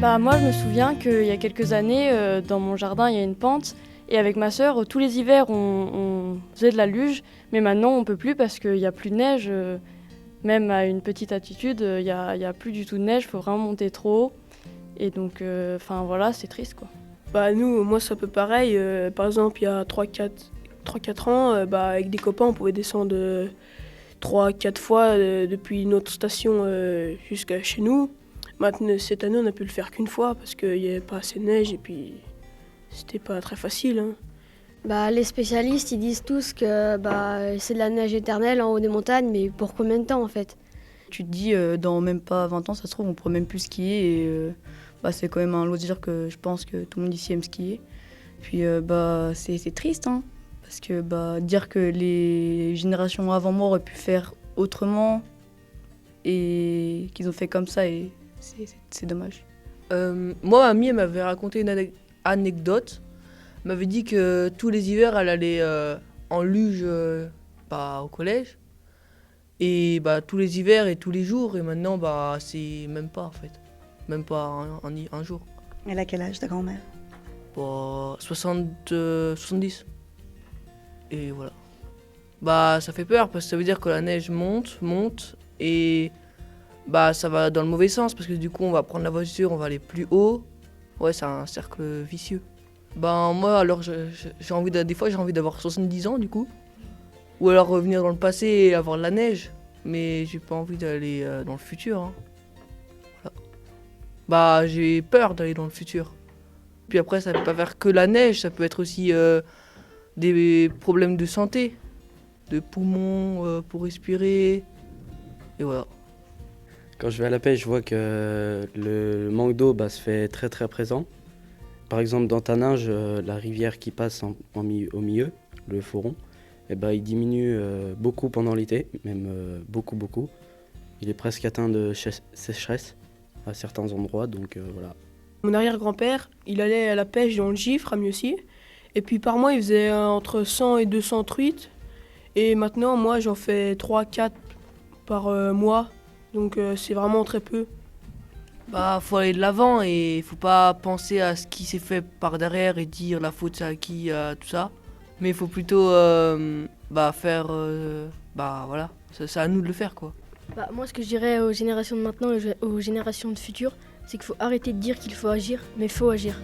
Bah, moi, je me souviens qu'il y a quelques années, dans mon jardin, il y a une pente. Et avec ma sœur, tous les hivers, on faisait de la luge. Mais maintenant, on peut plus parce qu'il n'y a plus de neige. Même à une petite altitude, il y a plus du tout de neige. Il faut vraiment monter trop haut. Et donc, voilà, c'est triste, quoi. Bah moi c'est un peu pareil. Par exemple, il y a 3-4 ans, avec des copains, on pouvait descendre 3-4 fois depuis notre station jusqu'à chez nous. Maintenant, cette année, on a pu le faire qu'une fois parce qu'il n'y avait pas assez de neige et puis c'était pas très facile, hein. Les spécialistes, ils disent tous que c'est de la neige éternelle en haut des montagnes, mais pour combien de temps en fait? Tu te dis, dans même pas 20 ans, ça se trouve, on pourrait même plus skier. Et c'est quand même un loisir que je pense que tout le monde ici aime skier. Puis c'est triste, hein, parce que dire que les générations avant moi auraient pu faire autrement et qu'ils ont fait comme ça, et c'est dommage. Moi, mamie, elle m'avait raconté une anecdote. Elle m'avait dit que tous les hivers, elle allait en luge au collège. Et tous les hivers et tous les jours. Et maintenant, c'est même pas en fait. Même pas un jour. Elle a quel âge, ta grand-mère? 70. Et voilà. Ça fait peur parce que ça veut dire que la neige monte. Et ça va dans le mauvais sens parce que du coup, on va prendre la voiture, on va aller plus haut. Ouais, c'est un cercle vicieux. Moi, alors, des fois, j'ai envie d'avoir 70 ans, du coup. Ou alors revenir dans le passé et avoir de la neige. Mais j'ai pas envie d'aller dans le futur, hein. Voilà. J'ai peur d'aller dans le futur. Puis après, ça peut pas faire que la neige, ça peut être aussi des problèmes de santé. De poumons pour respirer. Et voilà. Quand je vais à la pêche, je vois que le manque d'eau se fait très très présent. Par exemple, dans Taninges, la rivière qui passe au milieu, le Foron, il diminue beaucoup pendant l'été, même beaucoup. Il est presque atteint de sécheresse à certains endroits, donc voilà. Mon arrière-grand-père, il allait à la pêche dans le Gifre, à Mieuxy. Et puis par mois, il faisait entre 100 et 200 truites. Et maintenant, moi, j'en fais 3-4 par mois. Donc c'est vraiment très peu. Faut aller de l'avant et faut pas penser à ce qui s'est fait par derrière et dire la faute c'est à qui, tout ça. Mais il faut plutôt faire... voilà, c'est à nous de le faire, quoi. Moi, ce que je dirais aux générations de maintenant et aux générations de futur, c'est qu'il faut arrêter de dire qu'il faut agir, mais il faut agir.